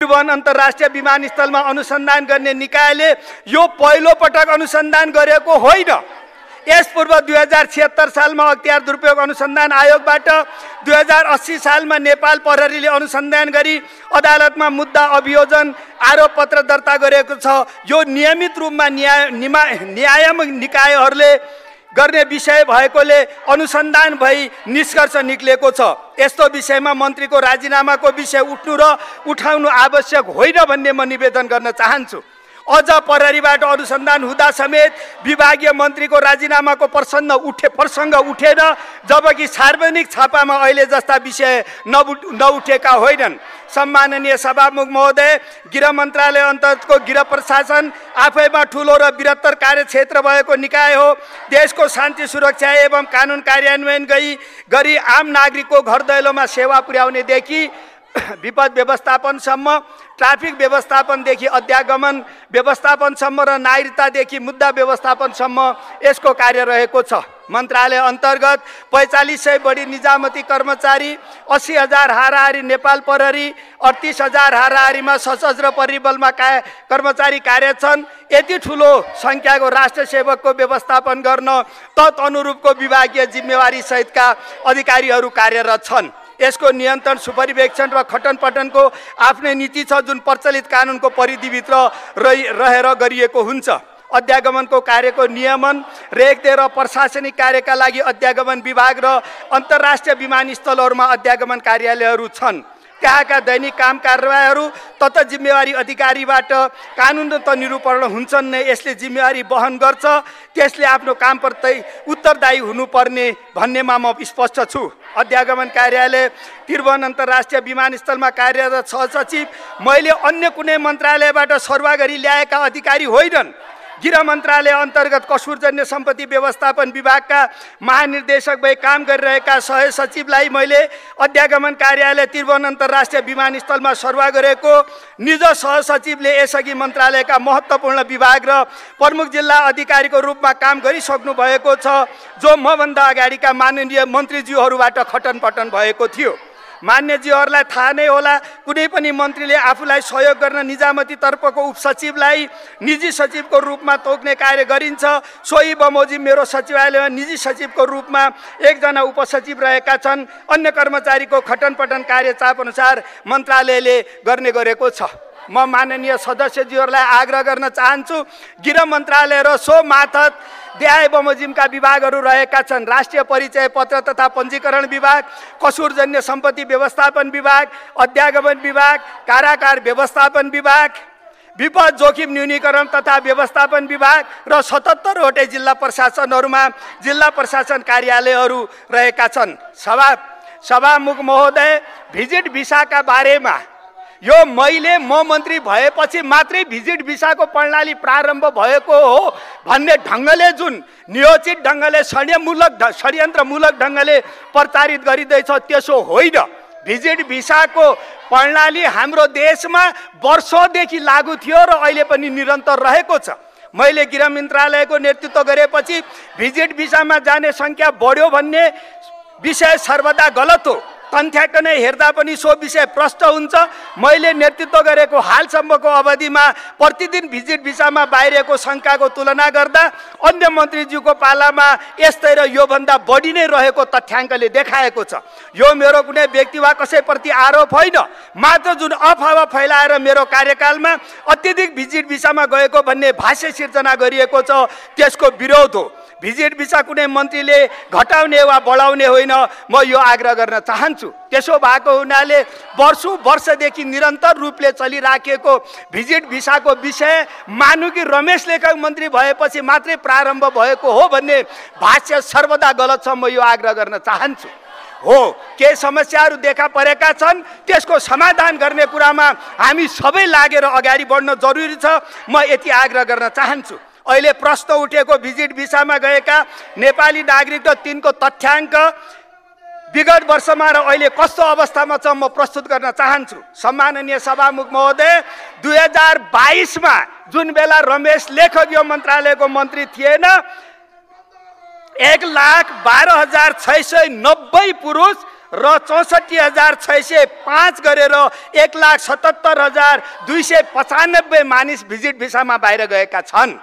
त्रिभुवन अन्तर्राष्ट्रिय विमानस्थलमा अनुसन्धान गर्ने निकायले यो पहिलो पटक अनुसन्धान गरेको होइन। यस पूर्व 2076 सालमा अख्तियार दुरुपयोग अनुसन्धान आयोगबाट 2080 सालमा नेपाल प्रहरीले अनुसन्धान गरी अदालतमा मुद्दा अभियोजन आरोपपत्र दर्ता गरेको छ। यो नियमित रूपमा न्यायात्मक निकायहरूले गर्ने विषय भएकोले अनुसन्धान भई निष्कर्ष निक्लेको छ। यस्तो विषयमा मन्त्रीको राजीनामाको विषय उठाउनु आवश्यक होइन भन्ने म निवेदन गर्न चाहन्छु। अझ प्रहरीबाट अनुसन्धान हुँदा समेत विभागीय मन्त्रीको राजीनामाको प्रसङ्ग उठेन, जबकि सार्वजनिक छापामा अहिले जस्ता विषय नउठेका होइनन्। सम्माननीय सभामुख महोदय, गृह मन्त्रालय अन्तर्गतको गृह प्रशासन आफैमा ठुलो र बृहत्तर कार्यक्षेत्र भएको निकाय हो। देशको शान्ति सुरक्षा एवं कानुन कार्यान्वयन गरी आम नागरिकको घर दैलोमा सेवा पुर्याउनेदेखि विपद व्यवस्थापनसम्म, ट्राफिक व्यवस्थापनदेखि अध्यागमन व्यवस्थापनसम्म र नागरिकतादेखि मुद्दा व्यवस्थापनसम्म यसको कार्य रहेको छ। मन्त्रालय अन्तर्गत 4500 बढी निजामती कर्मचारी, 80,000 हाराहारी नेपाल प्रहरी, 38,000 हाराहारीमा सशस्त्र परिबलमा कर्मचारी कार्यरत छन्। यति ठुलो सङ्ख्याको राष्ट्र सेवकको व्यवस्थापन गर्न तदनुरूपको विभागीय जिम्मेवारी सहितका अधिकारीहरू कार्यरत छन्। यसको नियन्त्रण, सुपरिवेक्षण र खटनपटनको आफ्नै नीति छ, जुन प्रचलित कानुनको परिधिभित्र रहेर गरिएको हुन्छ। अध्यागमनको कार्यको नियमन, रेखदेख र प्रशासनिक कार्यका लागि अध्यागमन विभाग र अन्तर्राष्ट्रिय विमानस्थलहरूमा अध्यागमन कार्यालयहरू छन्। त्यहाँका दैनिक काम कारबाहीहरू तथा जिम्मेवारी अधिकारीबाट कानुनत निरूपण हुन्छन् नै यसले जिम्मेवारी वहन गर्छ। त्यसले आफ्नो कामप्रति उत्तरदायी हुनुपर्ने भन्नेमा म स्पष्ट छु। अध्यागमन कार्यालय त्रिभुवन अन्तर्राष्ट्रिय विमानस्थलमा कार्यरत सहसचिव मैले अन्य कुनै मन्त्रालयबाट सरुवा गरी ल्याएका अधिकारी होइनन्। गृह मन्त्रालय अन्तर्गत कसुरजन्य सम्पत्ति व्यवस्थापन विभागका महानिर्देशक भई काम गरिरहेका सहसचिवलाई मैले अध्यागमन कार्यालय त्रिभुवन अन्तर्राष्ट्रिय विमानस्थलमा सरुवा गरेको निज सहसचिवले यसअघि मन्त्रालयका महत्त्वपूर्ण विभाग र प्रमुख जिल्ला अधिकारीको रूपमा काम गरिसक्नु भएको छ, जो मभन्दा अगाडिका माननीय मन्त्रीज्यूहरूबाट खटनपटन भएको थियो। मान्यज्यूहरूलाई थाहा नै होला, कुनै पनि मन्त्रीले आफूलाई सहयोग गर्न निजामती तर्फको उपसचिवलाई निजी सचिवको रूपमा तोक्ने कार्य गरिन्छ। सोही बमोजिम मेरो सचिवालयमा निजी सचिवको रूपमा एकजना उपसचिव रहेका छन्। अन्य कर्मचारीको खटनपटन कार्य चाप अनुसार मन्त्रालयले गर्ने गरेको छ। म माननीय सदस्यज्यूहरूलाई आग्रह गर्न चाहन्छु, गृह मन्त्रालय र सो मार्फत देहाय बमोजिमका विभागहरू रहेका छन्। राष्ट्रिय परिचय पत्र तथा पञ्जीकरण विभाग, कसुरजन्य सम्पत्ति व्यवस्थापन विभाग, अध्यागमन विभाग, कारागार व्यवस्थापन विभाग, विपद जोखिम न्यूनीकरण तथा व्यवस्थापन विभाग र 77 वटै जिल्ला प्रशासनहरूमा जिल्ला प्रशासन कार्यालयहरू रहेका छन्। सभामुख महोदय, भिजिट भिसाका बारेमा यो म मन्त्री भएपछि मात्रै भिजिट भिसाको प्रणाली प्रारम्भ भएको हो भन्ने ढङ्गले जुन नियोजित ढङ्गले षड्यन्त्रमूलक ढङ्गले प्रचारित गरिँदैछ त्यसो होइन। भिजिट भिसाको प्रणाली हाम्रो देशमा वर्षौँदेखि लागू थियो र अहिले पनि निरन्तर रहेको छ। मैले गृह मन्त्रालयको नेतृत्व गरेपछि भिजिट भिसामा जाने सङ्ख्या बढ्यो भन्ने विषय सर्वदा गलत हो। तथ्याङ्क हेर्दा पनि सो विषय प्रष्ट हुन्छ। मैले नेतृत्व गरेको हालसम्मको अवधिमा प्रतिदिन भिजिट भिसामा बाहिरको शङ्काको तुलना गर्दा अन्य मन्त्रीज्यूको पालामा यस्तै र योभन्दा बढी नै रहेको तथ्याङ्कले देखाएको छ। यो मेरो कुनै व्यक्ति वा कसैप्रति आरोप होइन, मात्र जुन अफवाह फैलाएर मेरो कार्यकालमा अत्यधिक भिजिट भिसामा गएको भन्ने भाष्य सिर्जना गरिएको छ, त्यसको विरोध हो। भिजिट भिसा कुनै मन्त्रीले घटाउने वा बढाउने होइन, म यो आग्रह गर्न चाहन्छु। त्यसो भएको हुनाले वर्षदेखि निरन्तर रूपले चलिराखेको भिजिट भिसाको विषय मानु कि रमेश लेखक मन्त्री भएपछि मात्रै प्रारम्भ भएको हो भन्ने भाष्य सर्वदा गलत छ। म यो आग्रह गर्न चाहन्छु। हो, के समस्याहरू देखा परेका छन्, त्यसको समाधान गर्ने कुरामा हामी सबै लागेर अगाडि बढ्न जरुरी छ। म यति आग्रह गर्न चाहन्छु। अहिले प्रश्न उठेको भिजिट भिसामा गएका नेपाली नागरिक र तिनको तथ्याङ्क विगत वर्षमा र अहिले कस्तो अवस्थामा छ म प्रस्तुत गर्न चाहन्छु। सम्माननीय सभामुख महोदय, 2022मा जुन बेला रमेश लेखक यो मन्त्रालयको मन्त्री थिएन, 1,12,690 पुरुष र 64,605 गरेर 1,77,295 मानिस भिजिट भिसामा बाहिर गएका छन्।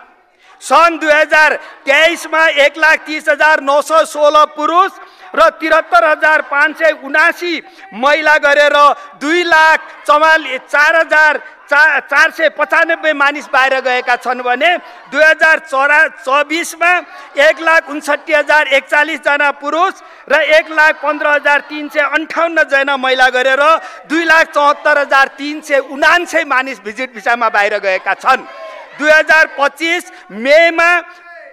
सन् 2023 मा 1,30,916 पुरुष र 73,579 महिला गरेर 2,44,495 मानिस बाहिर गएका छन् भने 2024 मा 1,59,041 जना पुरुष र 1,15,358 जना महिला गरेर 2,74,379 मानिस भिजिट भिसामा बाहिर गएका छन्। 2025 मेमा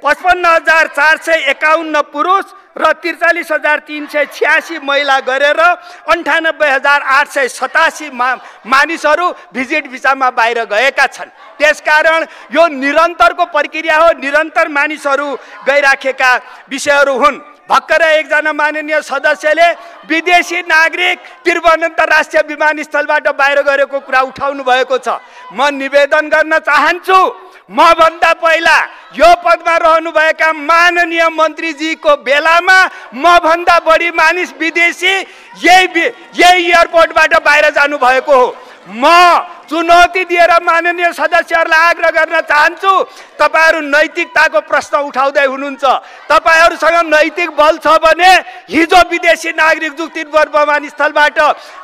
55,451 पुरुष र 43,386 महिला गरेर 98,887 मानिसहरू भिजिट भिसामा बाहिर गएका छन्। त्यसकारण यो निरन्तरको प्रक्रिया हो, निरन्तर मानिसहरू गइराखेका विषयहरू हुन्। भर्खरै एकजना माननीय सदस्यले विदेशी नागरिक तिरुवनन्तपुरम राष्ट्रिय विमानस्थलबाट बाहिर गरेको कुरा उठाउनु भएको छ। म निवेदन गर्न चाहन्छु, मभन्दा पहिला यो पदमा रहनुभएका माननीय मन्त्रीजीको बेलामा मभन्दा बढी मानिस विदेशी यही एयरपोर्टबाट बाहिर जानुभएको हो। म चुनौती दिएर माननीय सदस्यहरूलाई आग्रह गर्न चाहन्छु, तपाईहरू नैतिकताको प्रश्न उठाउँदै हुनुहुन्छ। तपाईहरूसँग नैतिक बल छ भने हिजो विदेशी नागरिक जो तिरुवनन्तपुरम विमानस्थलबाट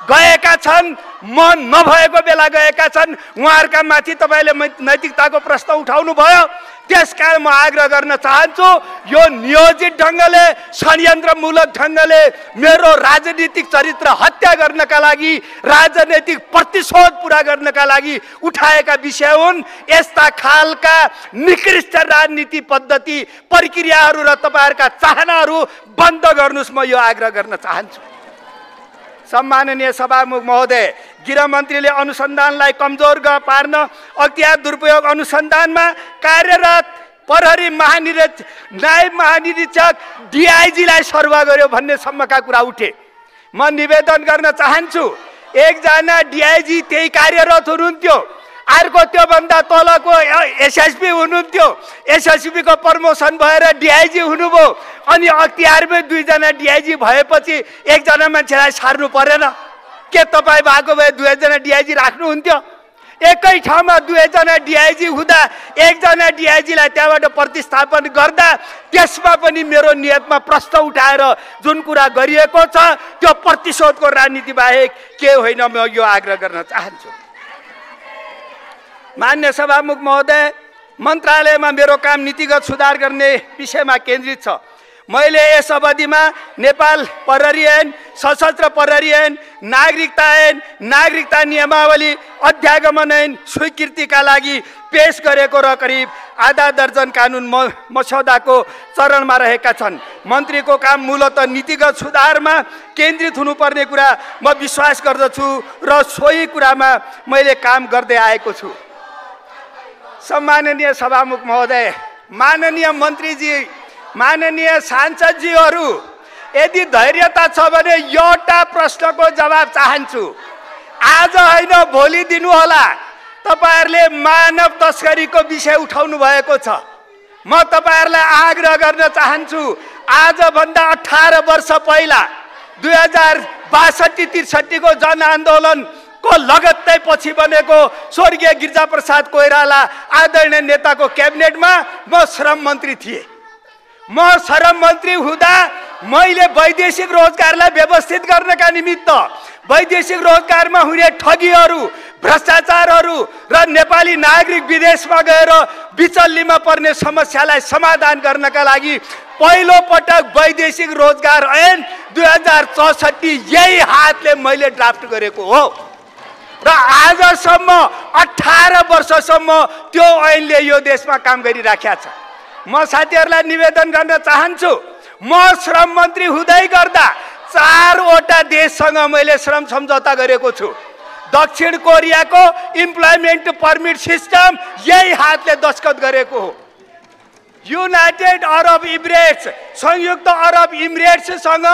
गएका छन्, म नभएको बेला गएका छन्, उहाँहरूका माथि तपाईँले नैतिकताको प्रश्न उठाउनु भयो। त्यसकारण म आग्रह गर्न चाहन्छु, यो नियोजित ढङ्गले षड्यन्त्रमूलक ढङ्गले मेरो राजनीतिक चरित्र हत्या गर्नका लागि, राजनैतिक प्रतिशोध पुरा गर्नका लागि उठाएका विषय हुन्। यस्ता खालका निकृष्ट राजनीति पद्धति प्रक्रियाहरू र तपाईँहरूका चाहनाहरू बन्द गर्नुहोस्, म यो आग्रह गर्न चाहन्छु। सम्माननीय सभामुख महोदय, गृहमन्त्रीले अनुसन्धानलाई कमजोर पार्न अख्तियार दुरुपयोग अनुसन्धानमा कार्यरत प्रहरी नायब महानिरीक्षक डिआइजीलाई सरुवा गर्यो भन्ने सम्मका कुरा उठे। म निवेदन गर्न चाहन्छु, एकजना डिआइजी त्यही कार्यरत हुनुहुन्थ्यो, अर्को त्योभन्दा तलको एसएसपी हुनुहुन्थ्यो, एसएसपीको प्रमोसन भएर डिआइजी हुनुभयो, अनि अख्तियारमै दुईजना डिआइजी भएपछि एकजना मान्छेलाई सार्नु परेन? के तपाईँ भएको भए दुईजना डिआइजी राख्नुहुन्थ्यो? एकै ठाउँमा दुईजना डिआइजी हुँदा एकजना डिआइजीलाई त्यहाँबाट प्रतिस्थापन गर्दा त्यसमा पनि मेरो नियतमा प्रश्न उठाएर जुन कुरा गरिएको छ त्यो प्रतिशोधको राजनीति बाहेक के होइन, म यो आग्रह गर्न चाहन्छु। मान्य सभामुख महोदय, मन्त्रालयमा मेरो काम नीतिगत सुधार गर्ने विषयमा केन्द्रित छ। मैले यस अवधिमा नेपाल प्रहरी ऐन, सशस्त्र प्रहरी ऐन, नागरिकता ऐन, नागरिकता नियमावली, अध्यागमन ऐन स्वीकृतिका लागि पेश गरेको र करिब आधा दर्जन कानुन मसौदाको चरणमा रहेका छन्। मन्त्रीको काम मूलतः नीतिगत सुधारमा केन्द्रित हुनुपर्ने कुरा म विश्वास गर्दछु र सोही कुरामा मैले काम गर्दै आएको छु। सम्माननीय सभामुख महोदय, माननीय मन्त्रीजी, माननीय सांसदजीहरू, यदि धैर्यता छ भने एउटा प्रश्नको जवाब चाहन्छु। आज होइन भोलि दिनुहोला, तपाईहरूले मानव तस्करीको विषय उठाउनु भएको छ। म तपाईहरूलाई आग्रह गर्न चाहन्छु, आजभन्दा 18 वर्ष पहिला 2062-63 को जनआन्दोलन को लगत्तै पछि बनेको स्वर्गीय गिरिजाप्रसाद कोइराला आदरणीय नेताको क्याबिनेटमा म श्रम मन्त्री थिएँ। म श्रम मन्त्री हुँदा मैले वैदेशिक रोजगारलाई व्यवस्थित गर्नका निमित्त वैदेशिक रोजगारमा हुने ठगीहरू, भ्रष्टाचारहरू र नेपाली नागरिक विदेशमा गएर बिचल्लीमा पर्ने समस्यालाई समाधान गर्नका लागि पहिलो पटक वैदेशिक रोजगार ऐन 2064 यही हातले मैले ड्राफ्ट गरेको हो र आजसम्म 18 वर्षसम्म त्यो ऐनले यो देशमा काम गरिराखेको छ। म साथीहरूलाई निवेदन गर्न चाहन्छु, म श्रम मन्त्री हुँदै गर्दा 4 वटा देशसँग मैले श्रम सम्झौता गरेको छु। दक्षिण कोरियाको इम्प्लोइमेन्ट परमिट सिस्टम यही हातले दस्तखत गरेको हो। युनाइटेड अरब इमिरेट्स, संयुक्त अरब इमिरेट्ससँग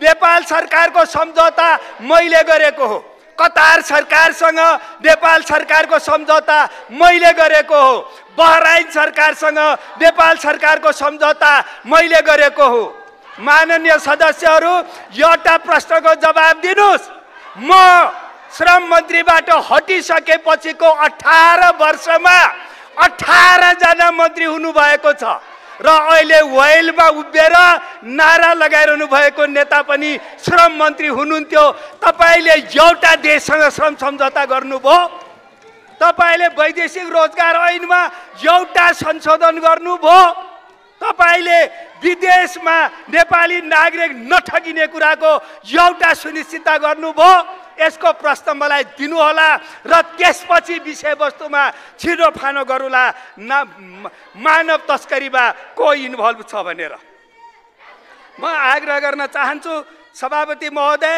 नेपाल सरकारको सम्झौता मैले गरेको हो। कतार सरकारसँग नेपाल सरकारको सम्झौता मैले गरेको हो। बहराइन सरकारसँग नेपाल सरकारको सम्झौता मैले गरेको हो। माननीय सदस्यहरू एउटा प्रश्नको जवाब दिनुस्। म श्रम मन्त्रीबाट हटिसकेपछिको 18 वर्षमा 18 जना मन्त्री हुनुभएको छ र अहिले वेलमा उभिएर नारा लगाइरहनु भएको नेता पनि श्रम मन्त्री हुनुहुन्थ्यो। तपाईले एउटा देशसँग श्रम सम्झौता गर्नुभयो, तपाईले वैदेशिक रोजगार ऐनमा एउटा संशोधन गर्नुभयो, तपाईले विदेशमा नेपाली नागरिक नठगिने कुराको एउटा सुनिश्चितता गर्नुभयो। यसको प्रश्न मलाई दिनुहोला र त्यसपछि विषयवस्तुमा छिरोफानो गरौँला मानव तस्करीमा को इन्भल्भ छ भनेर। म आग्रह गर्न चाहन्छु सभापति महोदय,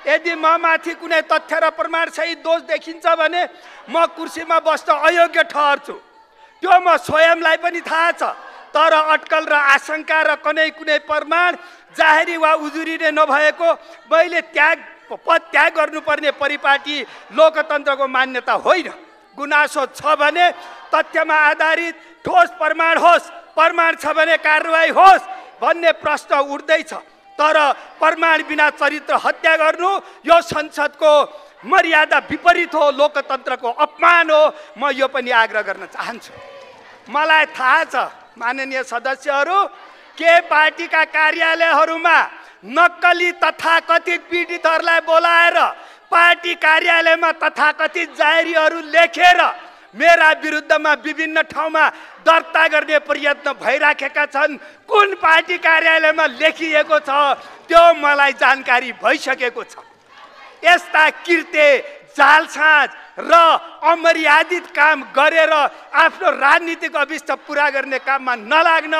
यदि म माथि कुनै तथ्य र प्रमाण सहित दोष देखिन्छ भने म कुर्सीमा बस्न अयोग्य ठहर्छु। त्यो म स्वयंलाई पनि थाहा छ, तर अटकल र आशंका र कुनै प्रमाण जाहेरी वा उजुरी नभएको मैले पद त्याग गर्नुपर्ने परिपाटी लोकतन्त्रको मान्यता होइन। गुनासो छ भने तथ्यमा आधारित ठोस प्रमाण होस्, प्रमाण छ भने कारवाही होस् भन्ने प्रश्न उठ्दैछ। तर प्रमाण बिना चरित्र हत्या गर्नु यो संसदको मर्यादा विपरीत हो, लोकतन्त्रको अपमान हो। म यो पनि आग्रह गर्न चाहन्छु। मलाई थाहा छ माननीय सदस्यहरू के पार्टीका कार्यालयहरूमा नक्कली तथाकथित पीडितहरूलाई बोलाएर पार्टी कार्यालयमा तथाकथित जाहेरीहरू लेखेर मेरा विरुद्धमा विभिन्न ठाउँमा दर्ता गर्ने प्रयत्न भइराखेका छन्। कुन पार्टी कार्यालयमा लेखिएको छ त्यो मलाई जानकारी भइसकेको छ। यस्ता कृत्य जालसाज र अमर्यादित काम गरेर आफ्नो राजनीतिक अभिष्ट पुरा गर्ने काममा नलाग्न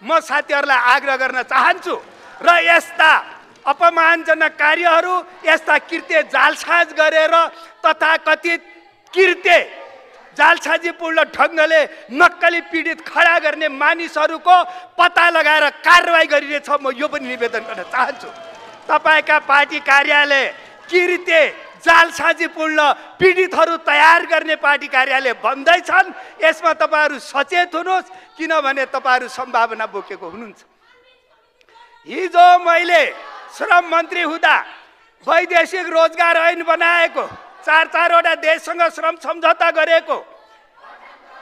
म साथीहरूलाई आग्रह गर्न चाहन्छु र यस्ता अपमानजनक कार्यहरू, यस्ता कृत्य जालसाज गरेर तथाकथित कृत्य जालसाजीपूर्ण ढङ्गले नक्कली पीडित खडा गर्ने मानिसहरूको पत्ता लगाएर कारवाही गरिरहेछ। म यो पनि निवेदन गर्न चाहन्छु। तपाईका पार्टी कार्यालय कृत्य जालसाजीपूर्ण पीडितहरू तयार गर्ने पार्टी कार्यालय बन्दैछन्। यसमा तपाईहरू सचेत हुनुहोस्, किनभने तपाईहरू सम्भावना बोकेको हुनुहुन्छ। हिजो मैले श्रम मन्त्री हुँदा वैदेशिक रोजगार ऐन बनाएको, 4-4वटा देशसँग श्रम सम्झौता गरेको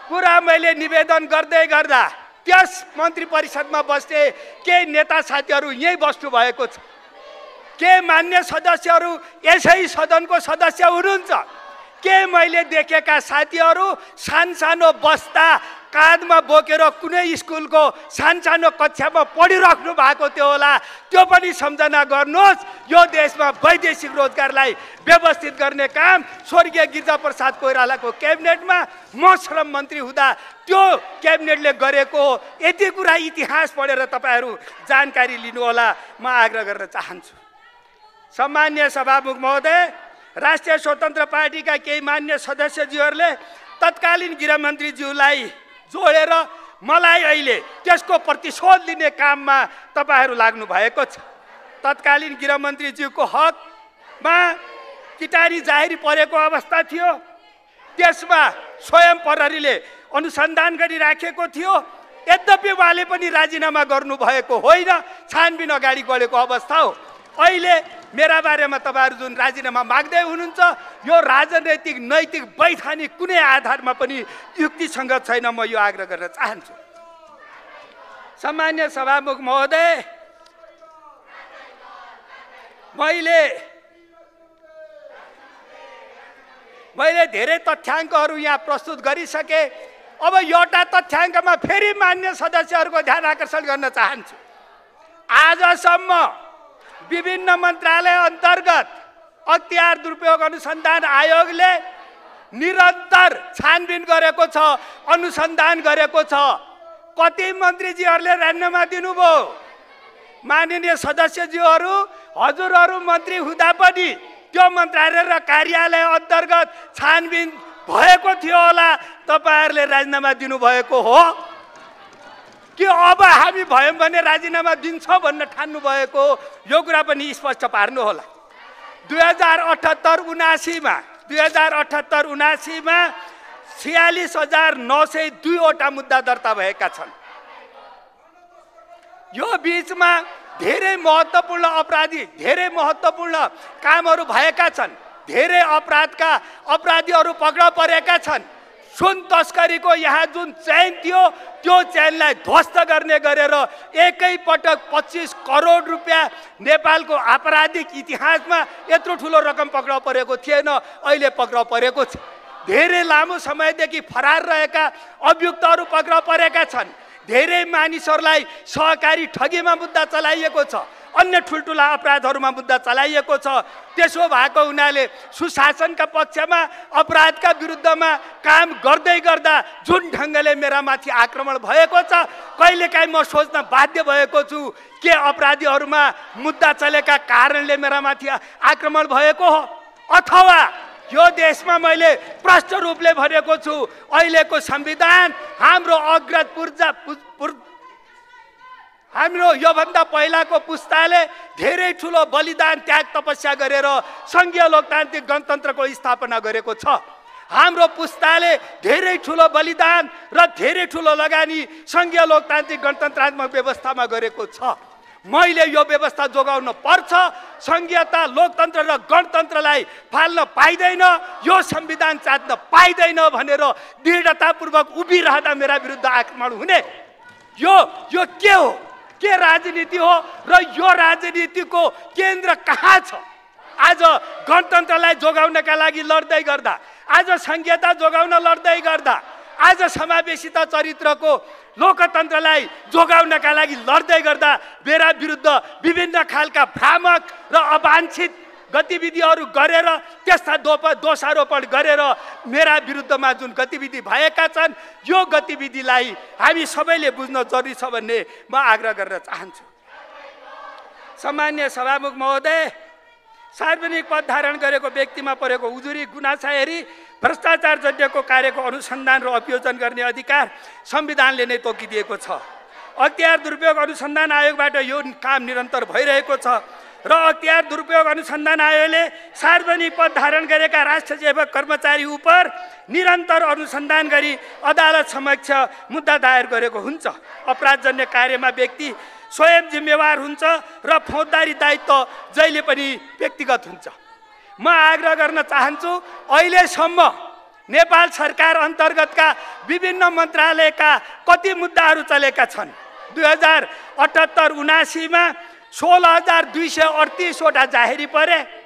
कुरा मैले निवेदन गर्दै गर्दा त्यस मन्त्री परिषदमा बस्ने केही नेता साथीहरू यही बस्नु भएको छ। के मान्य सदस्यहरू यसै सदनको सदस्य हुनुहुन्छ? के मैले देखेका साथीहरू सानसानो बस्ता काँधमा बोकेर कुनै स्कुलको सानसानो कक्षामा पढिराख्नु भएको थियो होला? त्यो पनि सम्झना गर्नुहोस्। यो देशमा वैदेशिक रोजगारलाई व्यवस्थित गर्ने काम स्वर्गीय गिरिजाप्रसाद कोइरालाको क्याबिनेटमा म श्रम मन्त्री हुँदा त्यो क्याबिनेटले गरेको हो। यति कुरा इतिहास पढेर तपाईहरू जानकारी लिनुहोला, म आग्रह गर्न चाहन्छु। सम्मान्य सभामुख महोदय, राष्ट्रिय स्वतन्त्र पार्टीका केही मान्य सदस्यज्यूहरूले तत्कालीन गृहमन्त्रीज्यूलाई जोडेर मलाई अहिले त्यसको प्रतिशोध लिने काममा तपाईहरू लाग्नु भएको छ। तत्कालीन गृहमन्त्रीज्यूको हकमा किटानी जाहेरी परेको अवस्था थियो, त्यसमा स्वयं प्रहरीले अनुसन्धान गरिराखेको थियो। यद्यपि उहाँले पनि राजीनामा गर्नुभएको होइन, छानबिन अगाडि बढेको अवस्था हो। अहिले मेरा बारेमा तपाईहरू जुन राजीनामा माग्दै हुनुहुन्छ यो राजनैतिक नैतिक वैधानिक कुनै आधारमा पनि युक्तिसँग छैन। म यो आग्रह गर्न चाहन्छु। सम्मान्य सभामुख महोदय, मैले धेरै तथ्याङ्कहरू यहाँ प्रस्तुत गरिसके। अब एउटा तथ्याङ्कमा फेरि मान्य सदस्यहरूको ध्यान आकर्षण गर्न चाहन्छु। आजसम्म विभिन्न मन्त्रालय अन्तर्गत अख्तियार दुरुपयोग अनुसन्धान आयोगले निरन्तर छानबिन गरेको छ, अनुसन्धान गरेको छ। कति मन्त्रीजीहरूले राजीनामा दिनुभयो? माननीय सदस्यज्यूहरू, हजुरहरू मन्त्री हुँदा पनि त्यो मन्त्रालय र कार्यालय अन्तर्गत छानबिन भएको थियो होला, तपाईहरूले राजीनामा दिनुभएको हो कि अब हामी भयौँ भने राजीनामा दिन्छौँ भन्न ठान्नु भएको? यो कुरा पनि स्पष्ट पार्नु होला। 2078-79 मा 46,902 वटा मुद्दा दर्ता भएका छन्। यो बीचमा धेरै महत्त्वपूर्ण अपराधी, धेरै महत्त्वपूर्ण कामहरू भएका छन्। धेरै अपराधीहरू पक्रा परेका छन्। सुन तस्करीको यहाँ जुन चैन थियो त्यो चैनलाई ध्वस्त गर्ने गरेर एकैपटक 25 करोड रुपियाँ नेपालको आपराधिक इतिहासमा यत्रो ठुलो रकम पक्राउ परेको थिएन, अहिले पक्राउ परेको छ। धेरै लामो समयदेखि फरार रहेका अभियुक्तहरू पक्राउ परेका छन्। धेरै मानिसहरूलाई सहकारी ठगीमा मुद्दा चलाइएको छ, अन्य ठुल्ठुला अपराधहरूमा मुद्दा चलाइएको छ। त्यसो भएको हुनाले सुशासनका पक्षमा अपराधका विरुद्धमा काम गर्दै गर्दा जुन ढङ्गले मेरामाथि आक्रमण भएको छ, कहिलेकाहीँ म सोच्न बाध्य भएको छु के अपराधीहरूमा मुद्दा चलेका कारणले मेरामाथि आक्रमण भएको हो, अथवा यो देशमा मैले प्रष्ट रूपले भनेको छु अहिलेको संविधान हाम्रो हाम्रो योभन्दा पहिलाको पुस्ताले धेरै ठुलो बलिदान त्याग तपस्या गरेर संघीय लोकतान्त्रिक गणतन्त्रको स्थापना गरेको छ। हाम्रो पुस्ताले धेरै ठुलो बलिदान र धेरै ठुलो लगानी संघीय लोकतान्त्रिक गणतन्त्रात्मक व्यवस्थामा गरेको छ। मैले यो व्यवस्था जोगाउन पर्छ, संघीयता लोकतन्त्र र गणतन्त्रलाई फाल्न पाइँदैन, यो संविधान चाट्न पाइँदैन भनेर दृढतापूर्वक उभिरहँदा मेरा विरुद्ध आक्रमण हुने यो के हो, के राजनीति हो र यो राजनीतिको केन्द्र कहाँ छ? आज गणतन्त्रलाई जोगाउनका लागि लड्दै गर्दा, आज संघीयता जोगाउन लड्दै गर्दा, आज समावेशिता चरित्रको लोकतन्त्रलाई जोगाउनका लागि लड्दै गर्दा मेरा विरुद्ध विभिन्न खालका भ्रामक र अवाञ्छित गतिविधिहरू गरेर त्यस्ता दोषारोपण गरेर मेरा विरुद्धमा जुन गतिविधि भएका छन् यो गतिविधिलाई हामी सबैले बुझ्न जरुरी छ भन्ने म आग्रह गर्न चाहन्छु। सम्माननीय सभामुख महोदय, सार्वजनिक पद धारण गरेको व्यक्तिमा परेको उजुरी गुनासा हेरी भ्रष्टाचार जन्यको कार्यको अनुसन्धान र अभियोजन गर्ने अधिकार संविधानले नै तोकिदिएको छ। अख्तियार दुरुपयोग अनुसन्धान आयोगबाट यो काम निरन्तर भइरहेको छ र अख्तियार दुरुपयोग अनुसन्धान आयोगले सार्वजनिक पद धारण गरेका राष्ट्र सेवक कर्मचारी उप निरन्तर अनुसन्धान गरी अदालत समक्ष मुद्दा दायर गरेको हुन्छ। अपराधजन्य कार्यमा व्यक्ति स्वयं जिम्मेवार हुन्छ र फौजदारी दायित्व जहिले पनि व्यक्तिगत हुन्छ। म आग्रह गर्न चाहन्छु, अहिलेसम्म नेपाल सरकार अन्तर्गतका विभिन्न मन्त्रालयका कति मुद्दाहरू चलेका छन्? 2078-79 मा 16,238 वटा जाहेरी परे।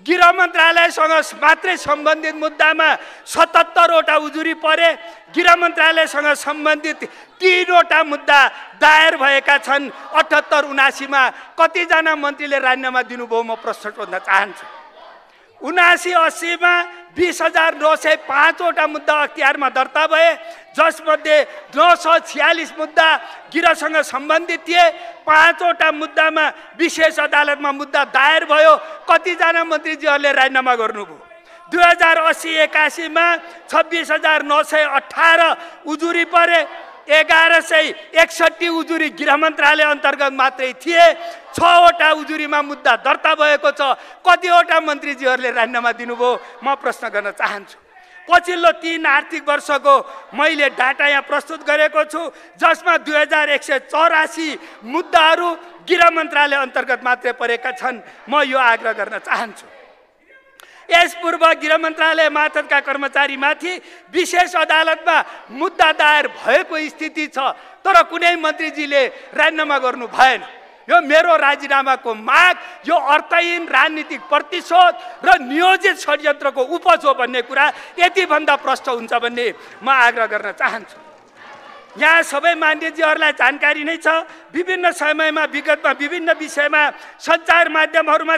गृह मन्त्रालयसँग मात्रै सम्बन्धित मुद्दामा 77 वटा उजुरी परे। गृह मन्त्रालयसँग सम्बन्धित 3 वटा मुद्दा दायर भएका छन्। 78-79 मा कतिजना मन्त्रीले राजीनामा दिनुभयो म प्रश्न सोध्न चाहन्छु। 79-80 मा 20,905 वटा मुद्दा अख्तियारमा दर्ता भए, जसमध्ये 946 मुद्दा गृहसँग सम्बन्धित थिए। 5 वटा मुद्दामा विशेष अदालतमा मुद्दा दायर भयो। कतिजना मन्त्रीजीहरूले राजीनामा गर्नुभयो। 2080-81 मा 26,918 उजुरी परे। 1161 उजुरी गृह मन्त्रालय अन्तर्गत मात्रै थिए। 6 वटा उजुरीमा मुद्दा दर्ता भएको छ। कतिवटा मन्त्रीजीहरूले राजीनामा दिनुभयो म प्रश्न गर्न चाहन्छु। पछिल्लो 3 आर्थिक वर्षको मैले डाटा यहाँ प्रस्तुत गरेको छु, जसमा 2184 मुद्दाहरू गृह मन्त्रालय अन्तर्गत मात्रै परेका छन्। म यो आग्रह गर्न चाहन्छु। यस पूर्व गृह मन्त्रालय मातहतका कर्मचारीमाथि विशेष अदालतमा मुद्दा दायर भएको स्थिति छ, तर कुनै मन्त्रीजीले राजीनामा गर्नु भएन। यो मेरो राजीनामाको माग यो अर्थहीन राजनीतिक प्रतिशोध र नियोजित षड्यन्त्रको उपज हो भन्ने कुरा यति भन्दा प्रष्ट हुन्छ भन्ने म आग्रह गर्न चाहन्छु। यहाँ सबै मान्यजीहरूलाई जानकारी नै छ, विभिन्न समयमा विगतमा विभिन्न विषयमा सञ्चार माध्यमहरूमा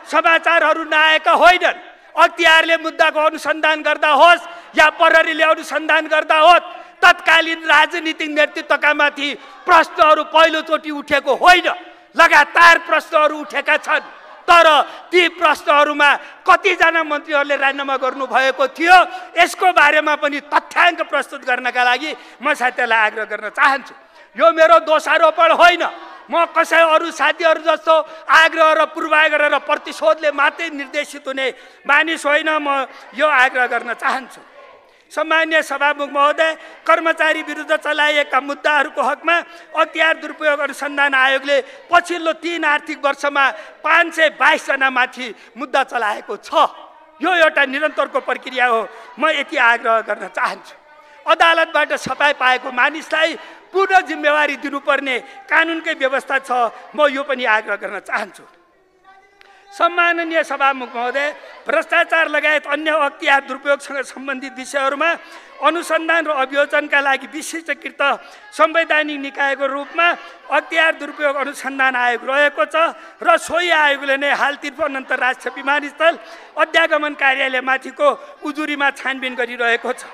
समाचारहरू नआएका होइनन्। अख्तियारले मुद्दाको अनुसन्धान गर्दा होस् या प्रहरीले अनुसन्धान गर्दा होस्, तत्कालीन राजनीतिक नेतृत्वका माथि प्रश्नहरू पहिलोचोटि उठेको होइन, लगातार प्रश्नहरू उठेका छन्। तर ती प्रश्नहरूमा कतिजना मन्त्रीहरूले राजीनामा गर्नुभएको थियो यसको बारेमा पनि तथ्याङ्क प्रस्तुत गर्नका लागि म साथीहरूलाई आग्रह गर्न चाहन्छु। यो मेरो दोषारोपण होइन, म कसै अरू साथीहरू जस्तो आग्रह र पूर्वाग्रह र प्रतिशोधले मात्रै निर्देशित हुने मानिस होइन। म यो आग्रह गर्न चाहन्छु। सम्मान्य सभामुख महोदय, कर्मचारी विरुद्ध चलाइएका मुद्दाहरूको हकमा अख्तियार दुरुपयोग अनुसन्धान आयोगले पछिल्लो 3 आर्थिक वर्षमा 522 जनामाथि मुद्दा चलाएको छ। यो एउटा निरन्तरको प्रक्रिया हो। म यति आग्रह गर्न चाहन्छु, अदालतबाट सफाई पाएको मानिसलाई पूर्ण जिम्मेवारी दिनुपर्ने कानुनकै व्यवस्था छ। म यो पनि आग्रह गर्न चाहन्छु। सम्माननीय सभामुख महोदय, भ्रष्टाचार लगायत अन्य अख्तियार दुरुपयोगसँग सम्बन्धित विषयहरूमा अनुसन्धान र अभियोजनका लागि विशिष्टकृत संवैधानिक निकायको रूपमा अख्तियार दुरुपयोग अनुसन्धान आयोग रहेको छ र सोही आयोगले नै हाल त्रिभुवन अन्तर्राष्ट्रिय विमानस्थल अध्यागमन कार्यालयमाथिको उजुरीमा छानबिन गरिरहेको छ।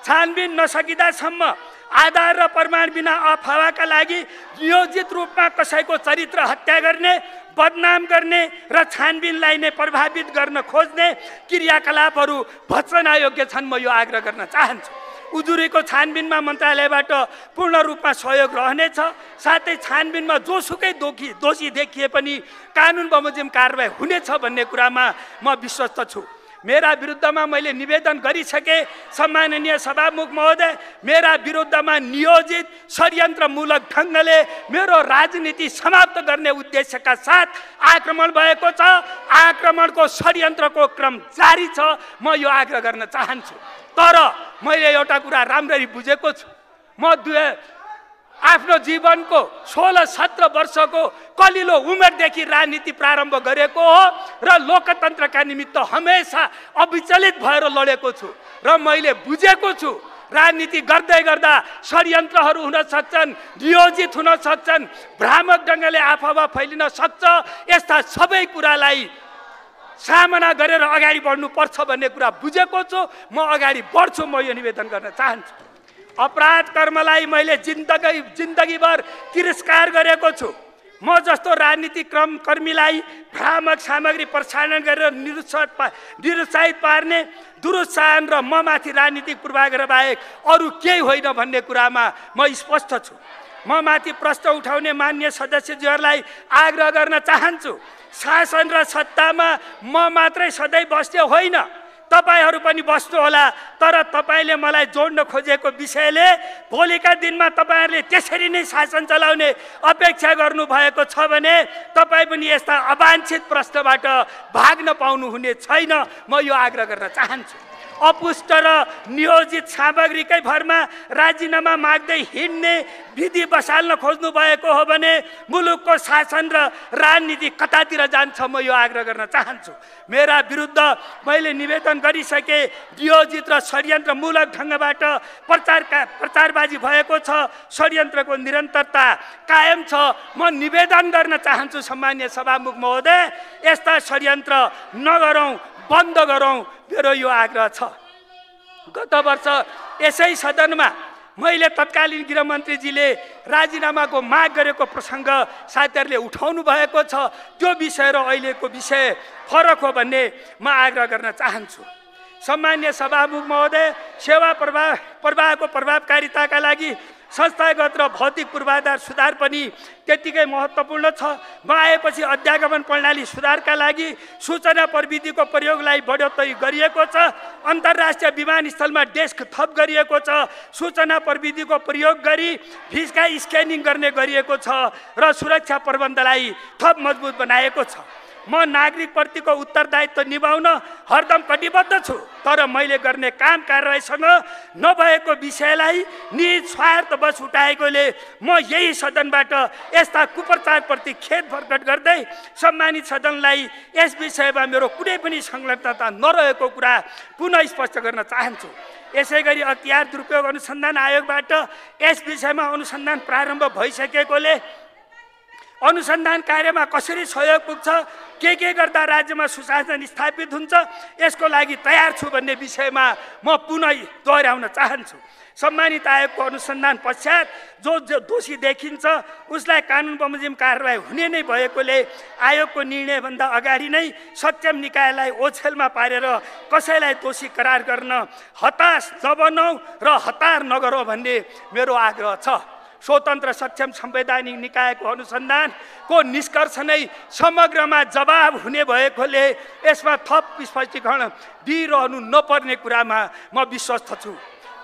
छानबिन नसकिदासम्म आधार र प्रमाण बिना अफवाहका लागि नियोजित रूपमा कसैको चरित्र हत्या गर्ने, बदनाम गर्ने र छानबिनलाई नै प्रभावित गर्न खोज्ने क्रियाकलापहरू भत्सना योग्य छन्। म यो आग्रह गर्न चाहन्छु। उजुरीको छानबिनमा मन्त्रालयबाट पूर्ण रूपमा सहयोग रहनेछ। साथै छानबिनमा जोसुकै दोषी देखिए पनि कानुन बमोजिम कारबाही हुनेछ भन्ने कुरामा म विश्वस्त छु। मेरा विरुद्धमा मैले निवेदन गरिसके। सम्माननीय सभामुख महोदय, मेरा विरुद्धमा नियोजित षड्यन्त्रमूलक ढङ्गले मेरो राजनीति समाप्त गर्ने उद्देश्यका साथ आक्रमण भएको छ। आक्रमणको षड्यन्त्रको क्रम जारी छ। म यो आग्रह गर्न चाहन्छु। तर मैले एउटा कुरा राम्ररी बुझेको छु। म आफ्नो जीवनको 16-17 वर्षको कलिलो उमेरदेखि राजनीति प्रारम्भ गरेको हो र लोकतन्त्रका निमित्त हमेसा अविचलित भएर लडेको छु र मैले बुझेको छु राजनीति गर्दै गर्दा षड्यन्त्रहरू हुन सक्छन्, नियोजित हुन सक्छन्, भ्रामक ढङ्गले अफवाह फैलिन सक्छ। यस्ता सबै कुरालाई सामना गरेर अगाडि बढ्नुपर्छ भन्ने कुरा बुझेको छु। म अगाडि बढ्छु। म यो निवेदन गर्न चाहन्छु। अपराध कर्मलाई मैले जिन्दगीभर तिरस्कार गरेको छु। म जस्तो राजनीतिक कर्मीलाई भ्रामक सामग्री प्रसारण गरेर निरुत्साहित पार्ने दुरुत्साहन र म माथि राजनीतिक पूर्वाग्रह बाहेक अरू केही होइन भन्ने कुरामा म स्पष्ट छु। म माथि प्रश्न उठाउने मान्य सदस्यज्यूहरूलाई आग्रह गर्न चाहन्छु। शासन र सत्तामा म मात्रै सधैँ बस्ने होइन, तपाईहरू पनि बस्नुहोला। तर तपाईले मलाई जोड्न खोजेको विषयले भोलिका दिनमा तपाईहरूले त्यसरी नै शासन चलाउने अपेक्षा गर्नुभएको छ भने तपाईँ पनि यस्ता अवाञ्छित प्रश्नबाट भाग्न पाउनुहुने छैन। म यो आग्रह गर्न चाहन्छु। अपुष्ट र नियोजित सामग्रीकै भरमा राजीनामा माग्दै हिँड्ने विधि बसाल्न खोज्नु भएको हो भने मुलुकको शासन र राजनीति कतातिर जान्छ। म यो आग्रह गर्न चाहन्छु। मेरा विरुद्ध मैले निवेदन गरिसके। नियोजित र षड्यन्त्रमूलक ढङ्गबाट प्रचारबाजी भएको छ। षड्यन्त्रको निरन्तरता कायम छ। म निवेदन गर्न चाहन्छु सम्मान्य सभामुख महोदय, यस्ता षड्यन्त्र नगरौँ, बन्द गरौँ। मेरो यो आग्रह छ। गत वर्ष यसै सदनमा मैले तत्कालीन गृहमन्त्रीजीले राजीनामाको माग गरेको प्रसङ्ग साथीहरूले उठाउनु भएको छ। त्यो विषय र अहिलेको विषय फरक हो भन्ने म आग्रह गर्न चाहन्छु। सम्मान्य सभामुख महोदय, सेवा प्रवाहको प्रभावकारिताका लागि संस्थागत र भौतिक पूर्वाधार सुधार पनि त्यतिकै महत्त्वपूर्ण छ। म आएपछि अध्यागमन प्रणाली सुधारका लागि सूचना प्रविधिको प्रयोगलाई बढोत्तरी गरिएको छ। अन्तर्राष्ट्रिय विमानस्थलमा डेस्क थप गरिएको छ। सूचना प्रविधिको प्रयोग गरी भिसा स्क्यानिङ गर्ने गरिएको छ र सुरक्षा प्रबन्धलाई थप मजबुत बनाएको छ। म नागरिकप्रतिको उत्तरदायित्व निभाउन हरदम कटिबद्ध छु। तर मैले गर्ने काम कारबाहीसँग नभएको विषयलाई निज स्वार्थवश उठाएकोले म यही सदनबाट यस्ता कुप्रचारप्रति खेद प्रकट गर्दै सम्मानित सदनलाई यस विषयमा मेरो कुनै पनि संलग्नता नरहेको कुरा पुनः स्पष्ट गर्न चाहन्छु। यसै गरी अख्तियार दुरुपयोग अनुसन्धान आयोगबाट यस विषयमा अनुसन्धान प्रारम्भ भइसकेकोले अनुसन्धान कार्यमा कसरी सहयोग पुग्छ, के गर्दा राज्यमा सुशासन स्थापित हुन्छ, यसको लागि तयार छु भन्ने विषयमा म पुनः दोहोऱ्याउन चाहन्छु। सम्मानित आयोगको अनुसन्धान पश्चात जो दोषी देखिन्छ उसलाई कानुन बमोजिम कारबाही हुने नै भएकोले आयोगको निर्णयभन्दा अगाडि नै सक्षम निकायलाई ओछेलमा पारेर कसैलाई दोषी करार गर्न हताश नबनौँ र हतार नगरौँ भन्ने मेरो आग्रह छ। स्वतन्त्र सक्षम संवैधानिक निकायको अनुसन्धानको निष्कर्ष नै समग्रमा जवाब हुने भएकोले यसमा थप स्पष्टीकरण दिइरहनु नपर्ने कुरामा म विश्वस्त छु।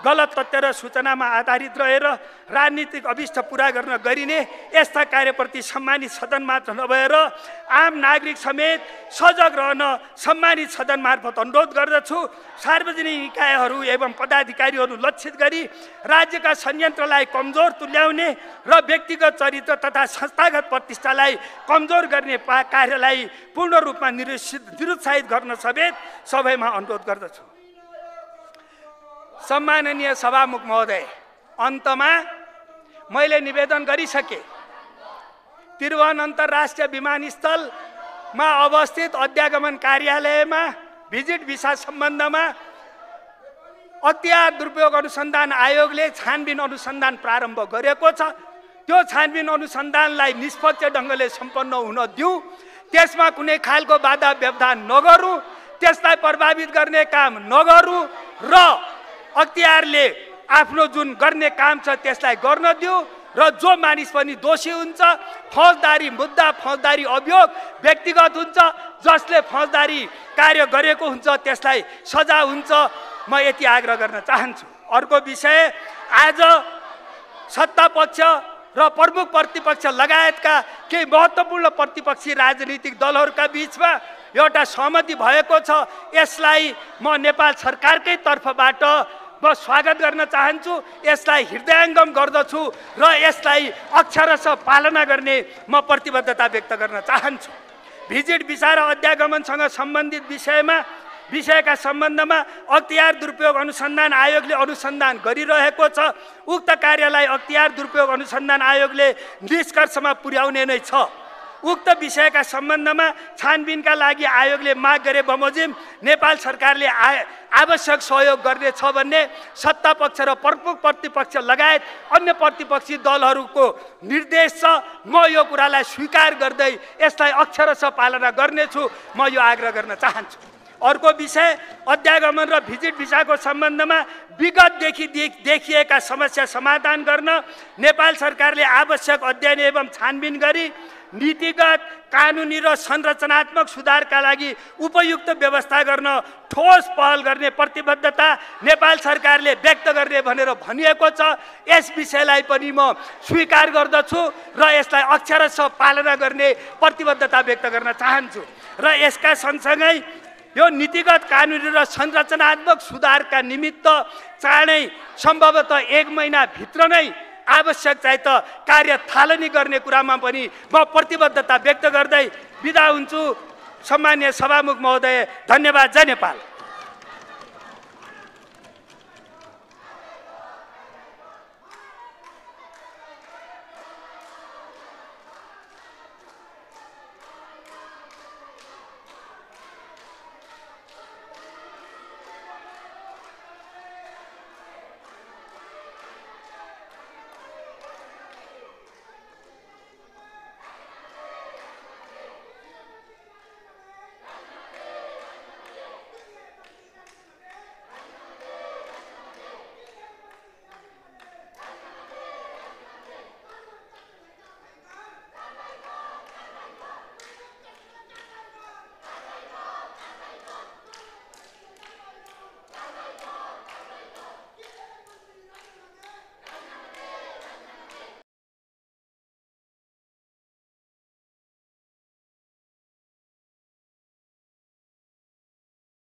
गलत तथ्य र सूचनामा आधारित रहेर राजनीतिक अभिष्ट पूरा गर्न गरिने यस्ता कार्यप्रति सम्मानित सदन मात्र नभएर आम नागरिक समेत सजग रहन सम्मानित सदन मार्फत अनुरोध गर्दछु। सार्वजनिक निकायहरू एवं पदाधिकारीहरू लक्षित गरी राज्यका संयन्त्रलाई कमजोर तुल्याउने र व्यक्तिगत चरित्र तथा संस्थागत प्रतिष्ठालाई कमजोर गर्ने कार्यलाई पूर्ण रूपमा निरुत्साहित गर्न समेत सबैमा अनुरोध गर्दछु। सम्माननीय सभामुख महोदय, अन्तमा मैले निवेदन गरिसके। त्रिभुवन अन्तर्राष्ट्रिय विमानस्थलमा अवस्थित अध्यागमन कार्यालयमा भिजिट भिसा सम्बन्धमा अख्तियार दुरुपयोग अनुसन्धान आयोगले छानबिन अनुसन्धान प्रारम्भ गरेको छ। त्यो छानबिन अनुसन्धानलाई निष्पक्ष ढङ्गले सम्पन्न हुन दिउँ, त्यसमा कुनै खालको बाधा व्यवधान नगरौँ, त्यसलाई प्रभावित गर्ने काम नगरौँ र अख्तियारले आफ्नो जुन गर्ने काम छ त्यसलाई गर्न दियो र जो मानिस पनि दोषी हुन्छ, फौजदारी मुद्दा फौजदारी अभियोग व्यक्तिगत हुन्छ, जसले फौजदारी कार्य गरेको हुन्छ त्यसलाई सजा हुन्छ। म यति आग्रह गर्न चाहन्छु। अर्को विषय, आज सत्ता पक्ष र प्रमुख प्रतिपक्ष लगायतका केही महत्त्वपूर्ण प्रतिपक्षी राजनीतिक दलहरूका बीचमा एउटा सहमति भएको छ। यसलाई म नेपाल सरकारकै तर्फबाट म स्वागत गर्न चाहन्छु, यसलाई हृदयङ्गम गर्दछु र यसलाई अक्षरशः पालना गर्ने म प्रतिबद्धता व्यक्त गर्न चाहन्छु। भिजिट भिसा र अध्यागमनसँग सम्बन्धित विषयका सम्बन्धमा अख्तियार दुरुपयोग अनुसन्धान आयोगले अनुसन्धान गरिरहेको छ। उक्त कार्यलाई अख्तियार दुरुपयोग अनुसन्धान आयोगले निष्कर्षमा पुर्याउने नै छ। उक्त विषयका सम्बन्धमा छानबिनका लागि आयोगले माग गरे बमोजिम नेपाल सरकारले आवश्यक सहयोग गर्नेछ भन्ने सत्ता पक्ष र प्रमुख प्रतिपक्ष लगायत अन्य प्रतिपक्षी दलहरूको निर्देश छ। म यो कुरालाई स्वीकार गर्दै यसलाई अक्षरशः पालना गर्नेछु। म यो आग्रह गर्न चाहन्छु। अर्को विषय, अध्यागमन र भिजिट भिसाको सम्बन्धमा विगतदेखि देखिएका समस्या समाधान गर्न नेपाल सरकारले आवश्यक अध्ययन एवं छानबिन गरी नीतिगत, कानुनी र संरचनात्मक सुधारका लागि उपयुक्त व्यवस्था गर्न ठोस पहल गर्ने प्रतिबद्धता नेपाल सरकारले व्यक्त गर्ने भनेर भनिएको छ। यस विषयलाई पनि म स्वीकार गर्दछु र यसलाई अक्षरशः पालना गर्ने प्रतिबद्धता व्यक्त गर्न चाहन्छु। र यसका सँगसँगै यो नीतिगत, कानुनी र संरचनात्मक सुधारका निमित्त चाँडै सम्भवतः 1 महिनाभित्र नै आवश्यक चाहिँ त कार्य थालनी गर्ने कुरामा पनि म प्रतिबद्धता व्यक्त गर्दै बिदा हुन्छु। सम्माननीय सभामुख महोदय, धन्यवाद। जय नेपाल।